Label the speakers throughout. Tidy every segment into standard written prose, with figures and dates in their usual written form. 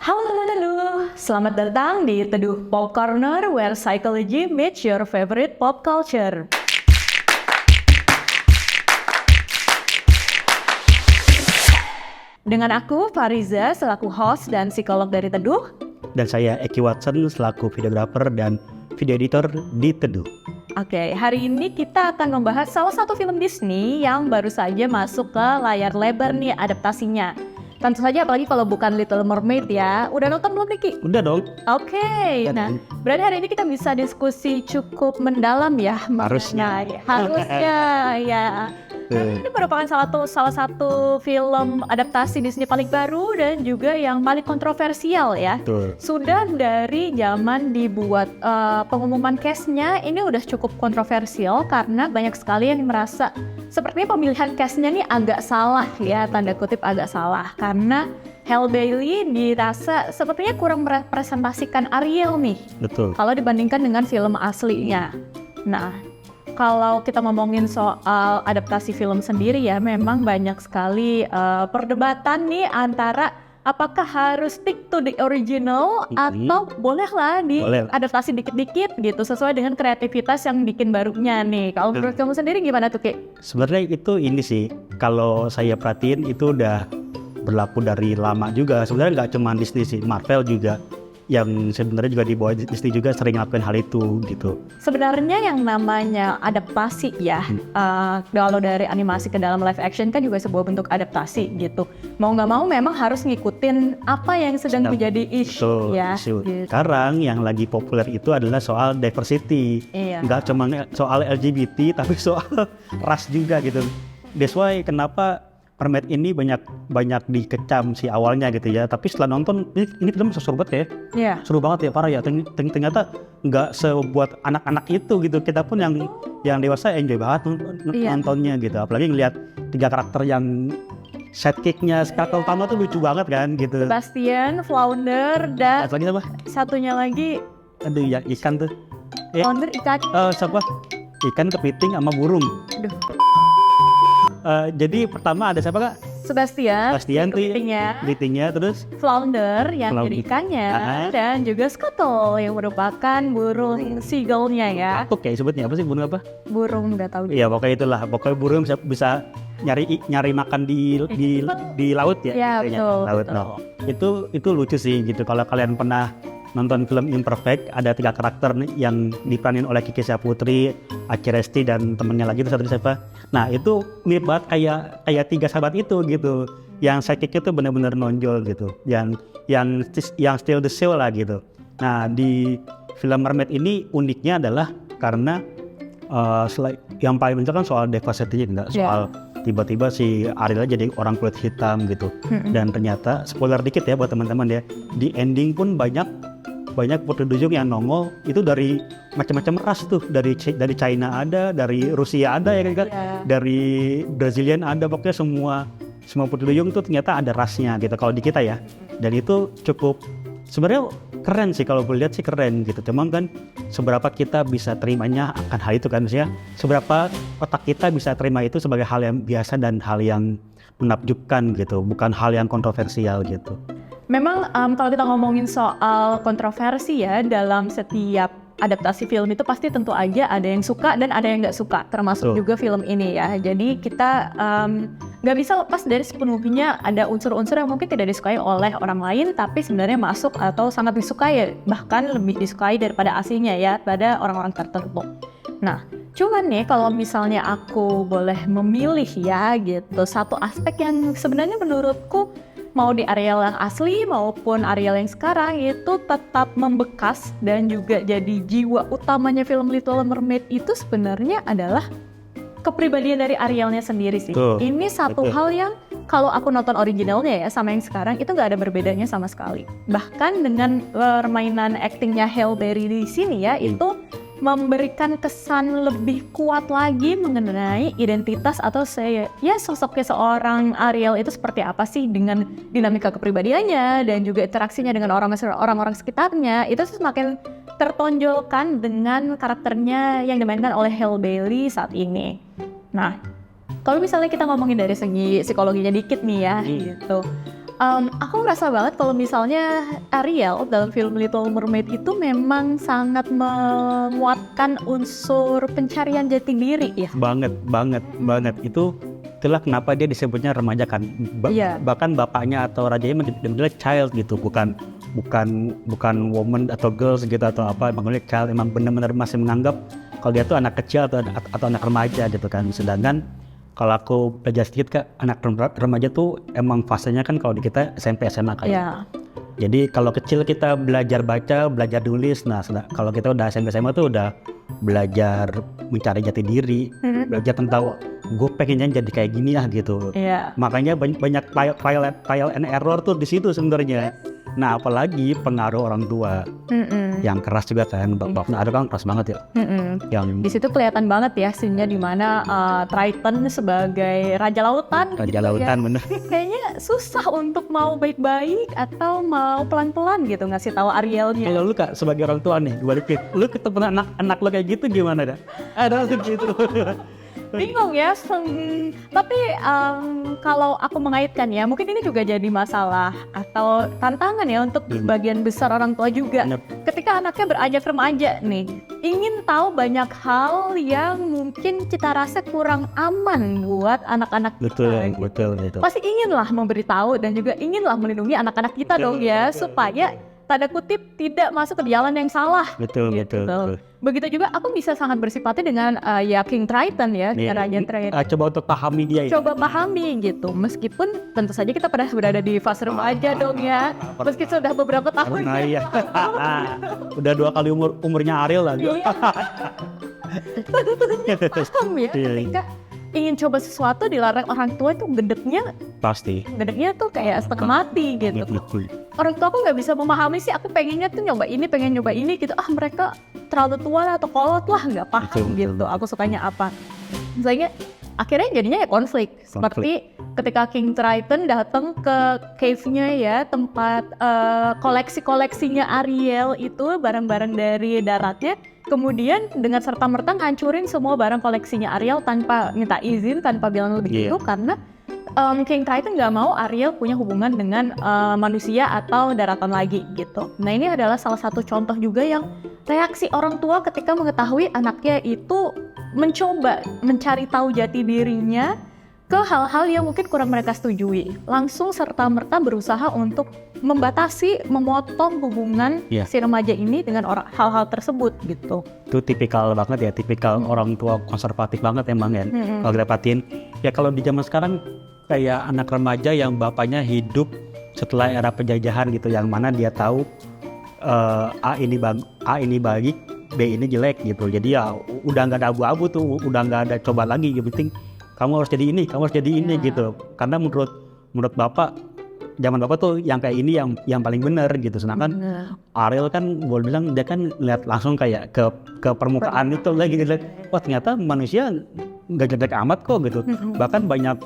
Speaker 1: Halo, selamat datang di Teduh Pop Corner where psychology meets your favorite pop culture. Dengan aku, Fariza, selaku host dan psikolog dari Teduh.
Speaker 2: Dan saya Eki Watson selaku videographer dan video editor di Teduh.
Speaker 1: Oke, hari ini kita akan membahas salah satu film Disney yang baru saja masuk ke layar lebar nih adaptasinya. Tentu saja apalagi kalau bukan Little Mermaid ya. Udah nonton belum Niki?
Speaker 2: Udah dong.
Speaker 1: Oke, nah berarti hari ini kita bisa diskusi cukup mendalam ya.
Speaker 2: Harusnya.
Speaker 1: Harusnya ya. Karena ini merupakan salah satu film adaptasi Disney paling baru dan juga yang paling kontroversial ya.
Speaker 2: Betul.
Speaker 1: Sudah dari zaman dibuat pengumuman cast-nya ini udah cukup kontroversial karena banyak sekali yang merasa sepertinya pemilihan cast-nya ini agak salah ya, tanda kutip agak salah karena Halle Bailey dirasa sepertinya kurang merepresentasikan Ariel nih.
Speaker 2: Betul.
Speaker 1: Kalau dibandingkan dengan film aslinya. Nah, kalau kita ngomongin soal adaptasi film sendiri ya, memang banyak sekali perdebatan nih antara apakah harus stick to the original atau bolehlah diadaptasi dikit-dikit gitu sesuai dengan kreativitas yang bikin barunya nih. Kalau menurut kamu sendiri gimana tuh, Ki?
Speaker 2: Sebenarnya itu ini sih, kalau saya perhatiin itu udah berlaku dari lama juga. Sebenarnya nggak cuma Disney sih, Marvel juga yang sebenarnya juga di bawah Disney juga sering ngelakuin hal itu gitu.
Speaker 1: Sebenarnya yang namanya adaptasi ya, kalau dari animasi ke dalam live action kan juga sebuah bentuk adaptasi gitu. Mau nggak mau memang harus ngikutin apa yang sedang menjadi isu ya.
Speaker 2: Gitu.
Speaker 1: Gitu.
Speaker 2: Sekarang yang lagi populer itu adalah soal diversity.
Speaker 1: Iya.
Speaker 2: Nggak cuma soal LGBT tapi soal ras juga gitu. That's why kenapa Mermaid ini banyak dikecam sih awalnya gitu ya, tapi setelah nonton ini film seru banget ya.
Speaker 1: Iya.
Speaker 2: Seru banget ya, parah ya. Ternyata nggak sebuat anak-anak itu gitu. Kita pun yang dewasa enjoy banget nontonnya gitu. Apalagi ngelihat 3 karakter yang sidekick-nya karakter utama tuh lucu banget kan gitu.
Speaker 1: Sebastian, Flounder, dan
Speaker 2: Lagi apa?
Speaker 1: satunya lagi
Speaker 2: Aduh ya, ikan tuh.
Speaker 1: Flounder ikan.
Speaker 2: Siapa? Ikan, kepiting sama burung.
Speaker 1: Aduh.
Speaker 2: Jadi pertama ada siapa Kak?
Speaker 1: Sebastian
Speaker 2: tuh kepitingnya, terus
Speaker 1: Flounder yang jadi ikannya, dan juga Scuttle yang merupakan burung seagull-nya ya.
Speaker 2: Katuk ya sebutnya apa sih, burung apa?
Speaker 1: Burung nggak tahu.
Speaker 2: Iya pokoknya itulah, pokoknya burung bisa nyari makan di laut ya.
Speaker 1: Iya betul.
Speaker 2: Laut.
Speaker 1: Betul.
Speaker 2: No. Itu lucu sih gitu. Kalau kalian pernah nonton film Imperfect, ada 3 karakter nih yang diperanin oleh Kiki Syafutri, Aci Resti dan temennya lagi itu satu siapa. Nah itu mirip banget kayak 3 sahabat itu gitu. Yang sidekick itu benar-benar nonjol gitu. Yang still the show lah gitu. Nah di film Mermaid ini uniknya adalah karena yang paling penting kan soal diversity, enggak soal tiba-tiba si Ariel jadi orang kulit hitam gitu. Dan ternyata spoiler dikit ya buat teman-teman ya, di ending pun banyak putri duyung yang nongol itu dari macam-macam ras tuh, dari China ada, dari Rusia ada ya kan, dari Brazilian ada, pokoknya semua putri duyung tuh ternyata ada rasnya gitu kalau di kita ya. Dan itu cukup sebenarnya keren sih, kalau gue lihat sih keren gitu. Cuman kan seberapa kita bisa terimanya akan hal itu kan, maksudnya seberapa otak kita bisa terima itu sebagai hal yang biasa dan hal yang menakjubkan gitu, bukan hal yang kontroversial gitu.
Speaker 1: Memang kalau kita ngomongin soal kontroversi ya, dalam setiap adaptasi film itu pasti tentu aja ada yang suka dan ada yang nggak suka, termasuk juga film ini ya. Jadi kita nggak bisa lepas dari sepenuhnya ada unsur-unsur yang mungkin tidak disukai oleh orang lain, tapi sebenarnya masuk atau sangat disukai, bahkan lebih disukai daripada aslinya ya pada orang-orang tertentu. Nah, cuman nih kalau misalnya aku boleh memilih ya gitu, satu aspek yang sebenarnya menurutku mau di Ariel yang asli maupun Ariel yang sekarang itu tetap membekas dan juga jadi jiwa utamanya film Little Mermaid itu sebenarnya adalah kepribadian dari Arielnya sendiri sih. Ini satu hal yang kalau aku nonton originalnya ya sama yang sekarang itu nggak ada berbedanya sama sekali. Bahkan dengan permainan aktingnya Halle Berry di sini ya, itu memberikan kesan lebih kuat lagi mengenai identitas atau sosoknya seorang Ariel itu seperti apa sih, dengan dinamika kepribadiannya dan juga interaksinya dengan orang-orang sekitarnya. Itu semakin tertonjolkan dengan karakternya yang dimainkan oleh Halle Bailey saat ini. Nah, kalau misalnya kita ngomongin dari segi psikologinya dikit nih ya gitu. Aku ngerasa banget kalau misalnya Ariel dalam film Little Mermaid itu memang sangat menguatkan unsur pencarian jati diri ya.
Speaker 2: Banget. Itulah kenapa dia disebutnya remaja kan.
Speaker 1: Iya.
Speaker 2: Bahkan bapaknya atau rajanya menjadi child gitu, bukan woman atau girls gitu atau apa, emang child, emang benar-benar masih menganggap kalau dia tuh anak kecil atau anak remaja gitu kan. Sedangkan kalau aku belajar sedikit Kak, anak remaja tuh emang fasenya kan kalau di kita SMP SMA kayak.
Speaker 1: Iya.
Speaker 2: Jadi kalau kecil kita belajar baca, belajar tulis. Nah, kalau kita udah SMP SMA tuh udah belajar mencari jati diri, belajar tentang gue pengennya jadi kayak gini ya gitu.
Speaker 1: Iya.
Speaker 2: Makanya banyak trial and error tuh di situ sebenarnya. Nah, apalagi pengaruh orang tua yang keras juga kan. Bapaknya ada kan keras banget ya. Yang
Speaker 1: Di situ kelihatan banget ya scene-nya di mana Triton sebagai raja lautan.
Speaker 2: raja lautan bener.
Speaker 1: Kayaknya susah untuk mau baik-baik atau mau pelan-pelan gitu ngasih tahu Arielnya.
Speaker 2: Kalau lu Kak sebagai orang tua nih, lu ketemu anak lu kayak gitu gimana dah? Ada gitu.
Speaker 1: Bingung ya, tapi kalau aku mengaitkan ya, mungkin ini juga jadi masalah atau tantangan ya untuk bagian besar orang tua juga. Ketika anaknya beranjak remaja nih, ingin tahu banyak hal yang mungkin kita rasa kurang aman buat anak-anak kita.
Speaker 2: Betul itu.
Speaker 1: Pasti inginlah memberitahu dan juga inginlah melindungi anak-anak kita dong ya, supaya tanda kutip tidak masuk ke jalan yang salah.
Speaker 2: Betul.
Speaker 1: Begitu juga aku bisa sangat bersimpati dengan ya King Triton ya, Raja Triton.
Speaker 2: Coba untuk pahami dia ya.
Speaker 1: Coba pahami gitu, meskipun tentu saja kita pernah berada di fase remaja dong ya, meski sudah beberapa tahun.
Speaker 2: Nah iya. Udah 2 kali umurnya Ariel lah.
Speaker 1: Iya. Paham ya, ketika ingin coba sesuatu dilarang orang tua itu gedeknya tuh kayak setengah mati gitu. Orang tua aku nggak bisa memahami sih, aku pengen nyoba ini gitu. Mereka terlalu tua atau kolot lah, nggak paham gitu. Aku sukanya apa? Misalnya akhirnya jadinya ya konflik. Seperti ketika King Triton datang ke cave-nya ya, tempat koleksi-koleksinya Ariel itu, barang-barang dari daratnya. Kemudian dengan serta-merta hancurin semua barang koleksinya Ariel tanpa minta izin, tanpa bilang lebih dulu, karena King Triton nggak mau Ariel punya hubungan dengan manusia atau daratan lagi gitu. Nah ini adalah salah satu contoh juga yang reaksi orang tua ketika mengetahui anaknya itu mencoba mencari tahu jati dirinya ke hal-hal yang mungkin kurang mereka setujui. Langsung serta-merta berusaha untuk membatasi, memotong hubungan si remaja ini dengan hal-hal tersebut gitu.
Speaker 2: Itu tipikal banget ya, tipikal orang tua konservatif banget emang ya. Kalau kita perhatiin, ya kalau di zaman sekarang kayak anak remaja yang bapaknya hidup setelah era penjajahan gitu, yang mana dia tahu A ini baik, B ini jelek gitu. Jadi ya udah nggak ada abu-abu tuh, udah nggak ada coba lagi. Yang penting kamu harus jadi ini gitu. Karena menurut bapak, zaman bapak tuh yang kayak ini yang paling benar gitu. Sedangkan Ariel kan boleh bilang dia kan lihat langsung kayak ke permukaan itu lagi gitu. Wah ternyata manusia nggak jelek amat kok gitu. Bahkan banyak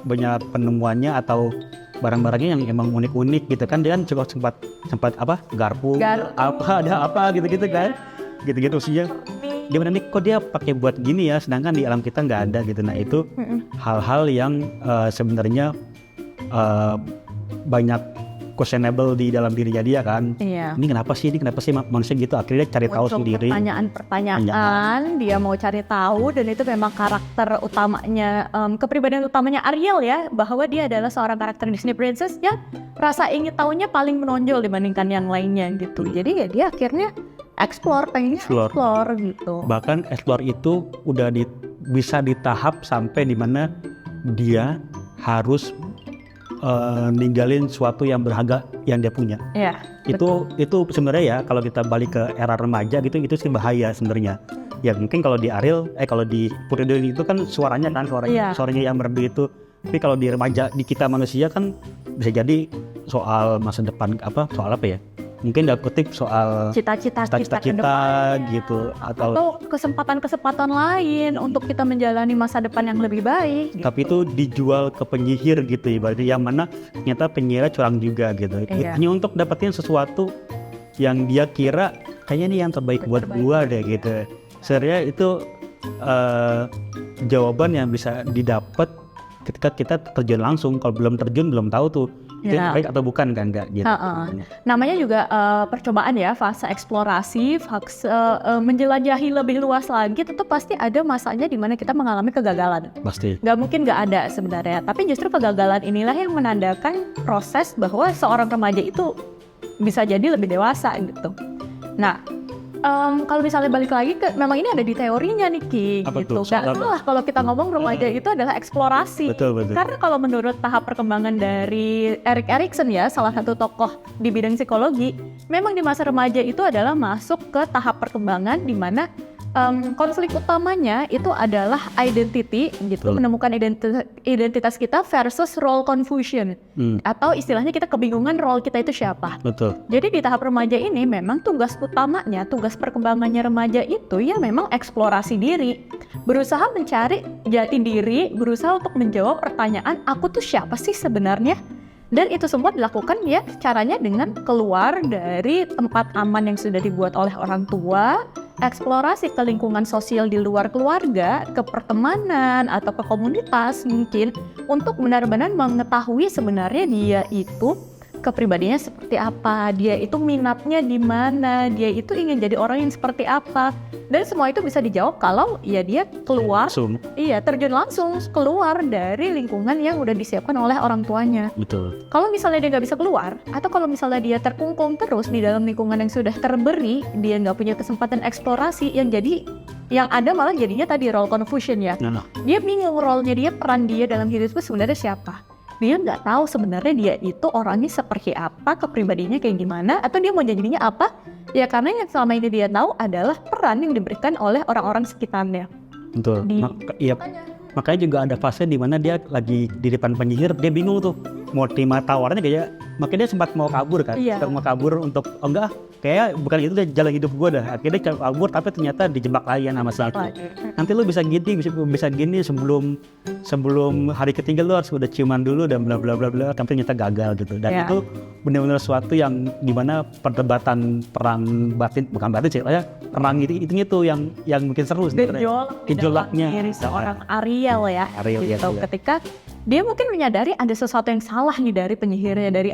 Speaker 2: penemuannya atau barang-barangnya yang emang unik-unik gitu kan. Dia kan juga sempat garpu apa gitu kan. Gitu sih ya. Gimana nih kok dia pakai buat gini ya, sedangkan di alam kita nggak ada gitu. Nah itu hal-hal yang sebenarnya banyak questionable di dalam dirinya dia kan. Ini kenapa sih manusia gitu, akhirnya cari tahu sendiri.
Speaker 1: Pertanyaan dia mau cari tahu, dan itu memang karakter utamanya, kepribadian utamanya Ariel ya, bahwa dia adalah seorang karakter Disney Princess yang rasa ingin tahunya paling menonjol dibandingkan yang lainnya gitu. Jadi ya dia akhirnya pengen explore gitu.
Speaker 2: Bahkan explore itu udah bisa di tahap sampai di mana dia harus ninggalin sesuatu yang berharga yang dia punya. Itu sebenarnya ya kalau kita balik ke era remaja gitu, itu sih bahaya sebenarnya. Ya mungkin kalau di Ariel, kalau di Putri Duyung itu kan suaranya yang merdu itu. Tapi kalau di remaja, di kita manusia kan bisa jadi soal masa depan soal apa ya? Mungkin dalam kutip soal
Speaker 1: cita-cita
Speaker 2: gitu,
Speaker 1: atau kesempatan lain untuk kita menjalani masa depan yang lebih baik gitu.
Speaker 2: Tapi itu dijual ke penyihir gitu, ibaratnya yang mana ternyata penyihirnya curang juga gitu. Hanya untuk dapetin sesuatu yang dia kira kayaknya ini yang terbaik buat gua deh gitu. Sebenarnya itu jawaban yang bisa didapat ketika kita terjun langsung. Kalau belum terjun belum tahu tuh itu baik atau bukan kan, nggak gitu.
Speaker 1: Namanya juga percobaan ya, fase eksplorasi, fase menjelajahi lebih luas lagi. Tentu pasti ada masanya di mana kita mengalami kegagalan.
Speaker 2: Pasti.
Speaker 1: Nggak mungkin nggak ada sebenarnya. Tapi justru kegagalan inilah yang menandakan proses bahwa seorang remaja itu bisa jadi lebih dewasa gitu. Nah, kalau misalnya balik lagi ke, memang ini ada di teorinya nih Ki, gitu. Nggak salah kalau kita ngomong remaja itu adalah eksplorasi.
Speaker 2: Betul.
Speaker 1: Karena kalau menurut tahap perkembangan dari Erik Erikson ya, salah satu tokoh di bidang psikologi, memang di masa remaja itu adalah masuk ke tahap perkembangan di mana konflik utamanya itu adalah identity gitu, menemukan identitas kita versus role confusion, atau istilahnya kita kebingungan role kita itu siapa.
Speaker 2: Betul.
Speaker 1: Jadi di tahap remaja ini memang tugas utamanya, tugas perkembangannya remaja itu ya memang eksplorasi diri, berusaha mencari jati diri, berusaha untuk menjawab pertanyaan aku tuh siapa sih sebenarnya. Dan itu semua dilakukan ya caranya dengan keluar dari tempat aman yang sudah dibuat oleh orang tua, eksplorasi ke lingkungan sosial di luar keluarga, ke pertemanan atau ke komunitas mungkin, untuk benar-benar mengetahui sebenarnya dia itu kepribadiannya seperti apa, dia itu minatnya di mana, dia itu ingin jadi orang yang seperti apa. Dan semua itu bisa dijawab kalau ya dia keluar, terjun langsung keluar dari lingkungan yang udah disiapkan oleh orang tuanya.
Speaker 2: Betul.
Speaker 1: Kalau misalnya dia nggak bisa keluar, atau kalau misalnya dia terkungkung terus di dalam lingkungan yang sudah terberi, dia nggak punya kesempatan eksplorasi, yang ada malah jadinya tadi role confusion ya. Dia bingung role-nya dia, peran dia dalam hidup itu sebenarnya siapa. Dia nggak tahu sebenarnya dia itu orangnya seperti apa, kepribadiannya kayak gimana, atau dia mau jadinya apa. Ya karena yang selama ini dia tahu adalah peran yang diberikan oleh orang-orang sekitarnya.
Speaker 2: Betul. Makanya juga ada fase di mana dia lagi di depan penyihir, dia bingung tuh mau terima tawarannya kayak, makanya dia sempat mau kabur kan. Mau kabur untuk enggak, kayak bukan itu deh jalan hidup gue dah. Akhirnya dia kabur tapi ternyata dijebak lagi sama satu. Nanti lu bisa gini sebelum hari ketiga lu harus udah ciuman dulu dan bla bla bla bla, tapi ternyata gagal gitu. Dan itu benar-benar suatu yang dimana perdebatan perang batin, bukan batin sih, perang itu yang mungkin seru sebenarnya. Gejolaknya
Speaker 1: dari seorang Ariel ya.
Speaker 2: Gitu.
Speaker 1: Ketika dia mungkin menyadari ada sesuatu yang salah nih dari penyihirnya, dari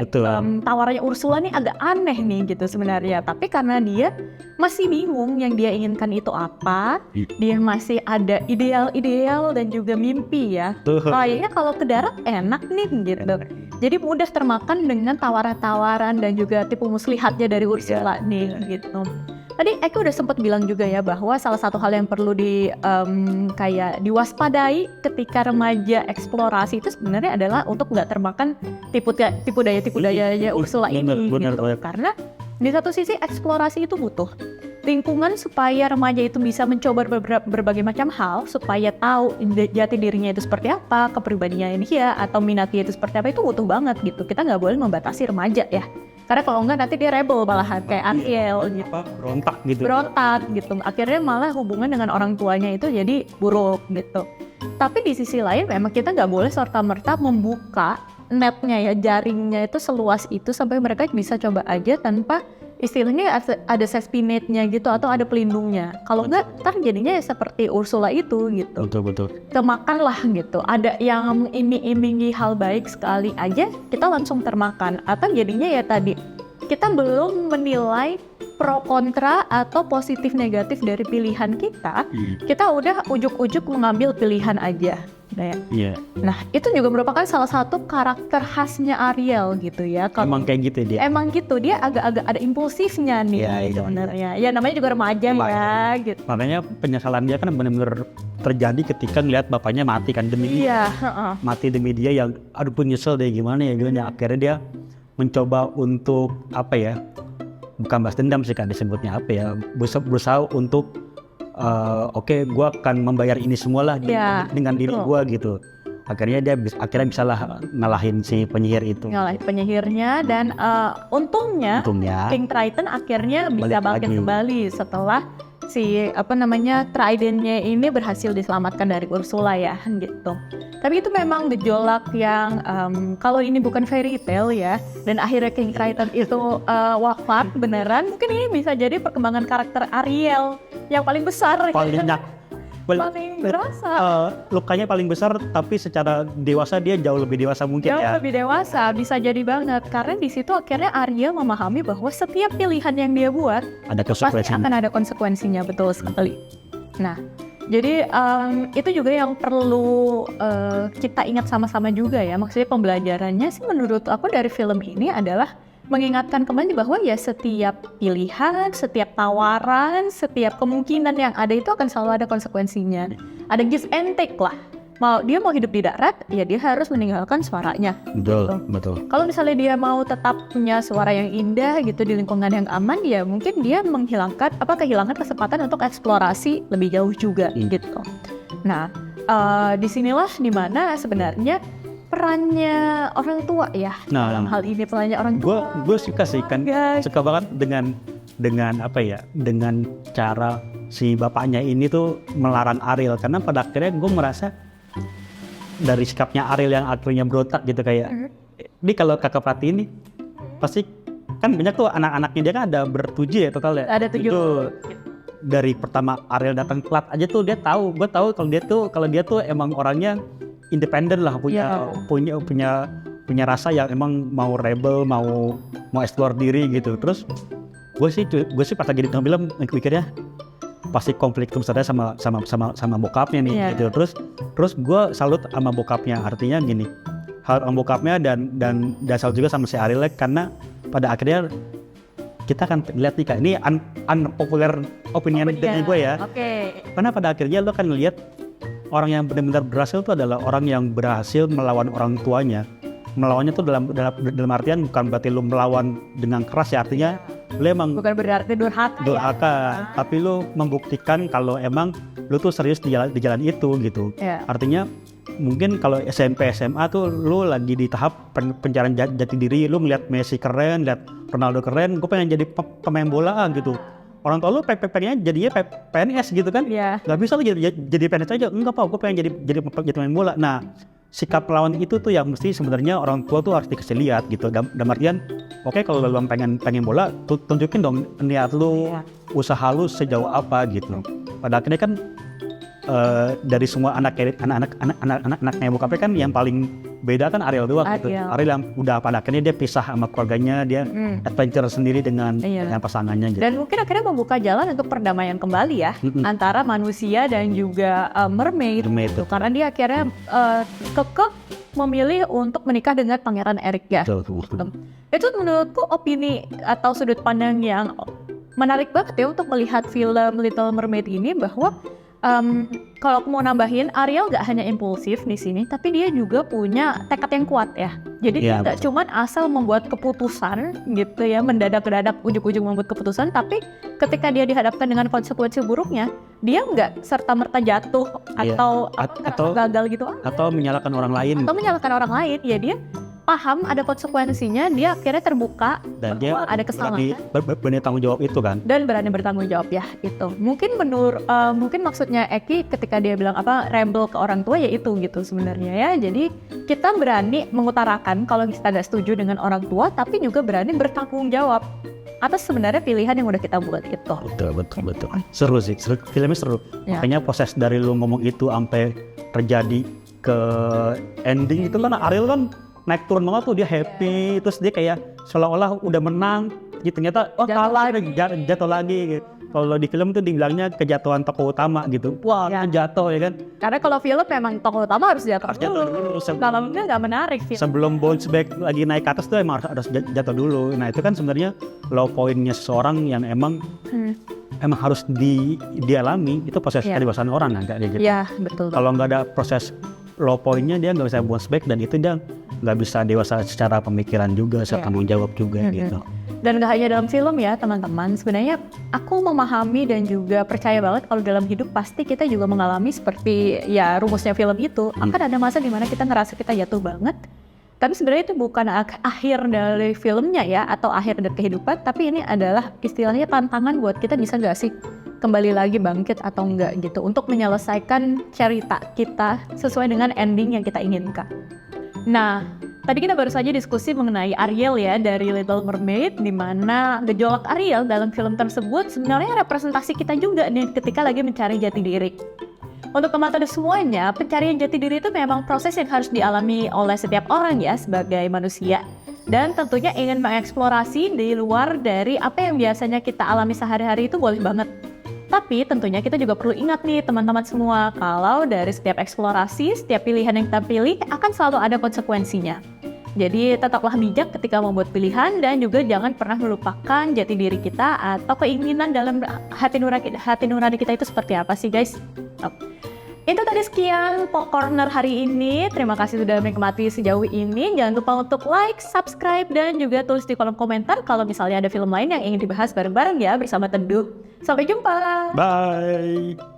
Speaker 1: tawarannya Ursula nih agak aneh nih gitu sebenarnya. Tapi karena dia masih bingung yang dia inginkan itu apa, dia masih ada ideal-ideal dan juga mimpi ya. Kayaknya kalau ke darat enak nih gitu. Jadi mudah termakan dengan tawaran-tawaran dan juga tipu muslihatnya dari Ursula nih gitu. Tadi Eko udah sempat bilang juga ya bahwa salah satu hal yang perlu kayak diwaspadai ketika remaja eksplorasi itu sebenarnya adalah untuk nggak termakan tipu daya Ursula ini gitu. Karena di satu sisi eksplorasi itu butuh lingkungan supaya remaja itu bisa mencoba berbagai macam hal, supaya tahu jati dirinya itu seperti apa, kepribadiannya dia atau minatnya itu seperti apa, itu butuh banget gitu. Kita nggak boleh membatasi remaja ya. Karena kalau enggak nanti dia rebel malahan kayak Ariel gitu. Berontak gitu. Akhirnya malah hubungan dengan orang tuanya itu jadi buruk gitu. Tapi di sisi lain memang kita nggak boleh serta-merta membuka netnya ya, jaringnya itu seluas itu sampai mereka bisa coba aja tanpa istilahnya ada safety net-nya gitu atau ada pelindungnya. Kalau enggak, ntar jadinya ya seperti Ursula itu gitu.
Speaker 2: Betul.
Speaker 1: Kemakan lah gitu. Ada yang iming-imingi hal baik sekali aja, kita langsung termakan. Atau jadinya ya tadi, kita belum menilai pro kontra atau positif negatif dari pilihan kita. Kita udah ujuk-ujuk mengambil pilihan aja. Nah, itu juga merupakan salah satu karakter khasnya Ariel gitu ya.
Speaker 2: Emang kayak gitu dia.
Speaker 1: Emang gitu, dia agak-agak ada impulsifnya nih sebenarnya. Ya namanya juga remaja ya gitu.
Speaker 2: Makanya penyesalan dia kan benar-benar terjadi ketika ngeliat bapaknya mati kan demi dia. Mati demi dia yang aduh pun nyesel deh gimana ya gitu. Akhirnya dia mencoba untuk bukan balas dendam sih kan disebutnya berusaha untuk gue akan membayar ini semua lah dengan diri gue gitu. Akhirnya dia bisa ngalahin si penyihir itu.
Speaker 1: Ngalahin penyihirnya dan untungnya King Triton akhirnya bisa bangkit kembali setelah si Tridentnya ini berhasil diselamatkan dari Ursula ya gitu. Tapi itu memang gejolak yang kalau ini bukan fairy tale ya, dan akhirnya King Triton itu wafat beneran, mungkin ini bisa jadi perkembangan karakter Ariel yang paling besar. paling berasa.
Speaker 2: Lukanya paling besar, tapi secara dewasa dia jauh lebih dewasa mungkin
Speaker 1: Jauh
Speaker 2: ya.
Speaker 1: lebih dewasa, bisa jadi banget. Karena di situ akhirnya Ariel memahami bahwa setiap pilihan yang dia buat
Speaker 2: Ada
Speaker 1: pasti
Speaker 2: konsekuensinya.
Speaker 1: akan ada konsekuensinya, betul sekali. Nah, jadi itu juga yang perlu kita ingat sama-sama juga ya. Maksudnya pembelajarannya sih menurut aku dari film ini adalah mengingatkan kembali bahwa ya setiap pilihan, setiap tawaran, setiap kemungkinan yang ada itu akan selalu ada konsekuensinya. Ada give and take lah. Dia mau hidup di darat, ya dia harus meninggalkan suaranya.
Speaker 2: Betul.
Speaker 1: Kalau misalnya dia mau tetap punya suara yang indah gitu di lingkungan yang aman, ya mungkin dia kehilangan kesempatan untuk eksplorasi lebih jauh juga gitu. Nah, disinilah dimana sebenarnya perannya orang tua ya.
Speaker 2: Nah,
Speaker 1: Hal ini perannya orang tua.
Speaker 2: gue suka sih kan,
Speaker 1: Guys.
Speaker 2: suka banget dengan apa ya, dengan cara si bapaknya ini tuh melarang Ariel, karena pada akhirnya gue merasa dari sikapnya Ariel yang akhirnya berontak gitu kayak, ini kalau kakak perhatiin nih, pasti kan banyak tuh anak-anaknya dia kan ada bertujuh ya total ya.
Speaker 1: Ada 7.
Speaker 2: Itu dari pertama Ariel datang telat aja tuh gue tahu kalau dia tuh emang orangnya independen lah, punya rasa yang emang mau rebel, mau explore diri gitu. Terus gue sih pas lagi nonton film mikirnya pasti konflik besarnya sama bokapnya nih gitu. Terus gue salut sama bokapnya, artinya gini, sama bokapnya dan salut juga sama si Ariel karena pada akhirnya kita akan lihat nih kak, ini unpopular opinion dari gue ya.
Speaker 1: Oke.
Speaker 2: Karena pada akhirnya lo kan ngelihat orang yang benar-benar berhasil itu adalah orang yang berhasil melawan orang tuanya. Melawannya tuh dalam artian bukan berarti lo melawan dengan keras ya, artinya lo emang
Speaker 1: Bukan berarti durhaka.
Speaker 2: tapi lo membuktikan kalau emang lo tuh serius di jalan itu gitu.
Speaker 1: Ya.
Speaker 2: Artinya mungkin kalau SMP SMA tuh lo lagi di tahap pencarian jati diri, lo melihat Messi keren, lihat Ronaldo keren, gue pengen jadi pemain bola gitu. Orang tua lu pengennya jadinya PNS gitu kan?
Speaker 1: Iya.
Speaker 2: Gak bisa lu jadi PNS aja, enggak pak, gue pengen jadi pemain bola. Nah, sikap melawan itu tuh yang mesti sebenarnya orang tua tuh harus dikasih lihat gitu. Dalam artian, oke, kalau lu pengen bola, tunjukin dong niat lu, usaha lu sejauh apa gitu. Pada akhirnya kan dari semua anak-anaknya bokapnya kan yang paling beda kan Ariel doang gitu. Ariel yang udah pada akhirnya dia pisah sama keluarganya, dia adventure sendiri dengan pasangannya gitu.
Speaker 1: Dan mungkin akhirnya membuka jalan untuk perdamaian kembali ya antara manusia dan juga mermaid gitu. Karena dia akhirnya kekeh memilih untuk menikah dengan Pangeran Eric ya. Itu menurutku opini atau sudut pandang yang menarik banget ya untuk melihat film Little Mermaid ini, bahwa kalau aku mau nambahin, Ariel gak hanya impulsif di sini, tapi dia juga punya tekad yang kuat ya. Jadi dia gak cuma asal membuat keputusan gitu ya, mendadak-dadak ujug-ujug membuat keputusan, tapi ketika dia dihadapkan dengan konsekuensi buruknya, dia nggak serta-merta jatuh atau gagal gitu.
Speaker 2: Atau menyalahkan orang lain.
Speaker 1: Ya dia paham ada konsekuensinya, dia akhirnya terbuka
Speaker 2: dan dia
Speaker 1: ada kesalahan
Speaker 2: berani tanggung jawab itu kan,
Speaker 1: dan berani bertanggung jawab ya itu. Mungkin mungkin maksudnya Eki ketika dia bilang rebel ke orang tua ya itu gitu sebenarnya ya. Jadi kita berani mengutarakan kalau kita nggak setuju dengan orang tua, tapi juga berani bertanggung jawab atas sebenarnya pilihan yang udah kita buat itu.
Speaker 2: Betul. Seru sih, filmnya seru. Makanya proses dari lu ngomong itu sampai terjadi ke ending itu kan Ariel kan naik turun banget tuh, dia happy, terus dia kayak seolah-olah udah menang, gitu. Ternyata kalah, jatuh lagi gitu. Kalau di film tuh dibilangnya kejatuhan tokoh utama gitu, jatuh ya kan.
Speaker 1: Karena kalau film memang tokoh utama harus jatuh dulu. Dalamnya nggak menarik film.
Speaker 2: Sebelum bounce back lagi naik ke atas tuh emang harus jatuh dulu. Nah itu kan sebenarnya low pointnya seseorang yang emang harus dialami, itu proses kedewasaan orang kan kayak gitu.
Speaker 1: Iya, betul.
Speaker 2: Kalau nggak ada proses low pointnya, dia nggak bisa bounce back, dan itu dia nggak bisa dewasa secara pemikiran juga, secara tanggung jawab juga gitu.
Speaker 1: Dan gak hanya dalam film ya teman-teman, sebenarnya aku memahami dan juga percaya banget kalau dalam hidup pasti kita juga mengalami seperti ya rumusnya film itu. Akan ada masa dimana kita ngerasa kita jatuh banget, tapi sebenarnya itu bukan akhir dari filmnya ya, atau akhir dari kehidupan, tapi ini adalah istilahnya tantangan buat kita bisa gak sih kembali lagi bangkit atau enggak gitu, untuk menyelesaikan cerita kita sesuai dengan ending yang kita inginkan. Nah, tadi kita baru saja diskusi mengenai Ariel ya dari Little Mermaid, di mana gejolak Ariel dalam film tersebut sebenarnya representasi kita juga nih ketika lagi mencari jati diri. Untuk teman-teman semuanya, pencarian jati diri itu memang proses yang harus dialami oleh setiap orang ya sebagai manusia. Dan tentunya ingin mengeksplorasi di luar dari apa yang biasanya kita alami sehari-hari itu boleh banget. Tapi tentunya kita juga perlu ingat nih teman-teman semua, kalau dari setiap eksplorasi, setiap pilihan yang kita pilih akan selalu ada konsekuensinya. Jadi tetaplah bijak ketika membuat pilihan dan juga jangan pernah melupakan jati diri kita atau keinginan dalam hati nurani kita itu seperti apa sih guys. Itu tadi sekian Pop Corner hari ini. Terima kasih sudah menikmati sejauh ini. Jangan lupa untuk like, subscribe, dan juga tulis di kolom komentar kalau misalnya ada film lain yang ingin dibahas bareng-bareng ya bersama Teduh. Sampai jumpa.
Speaker 2: Bye.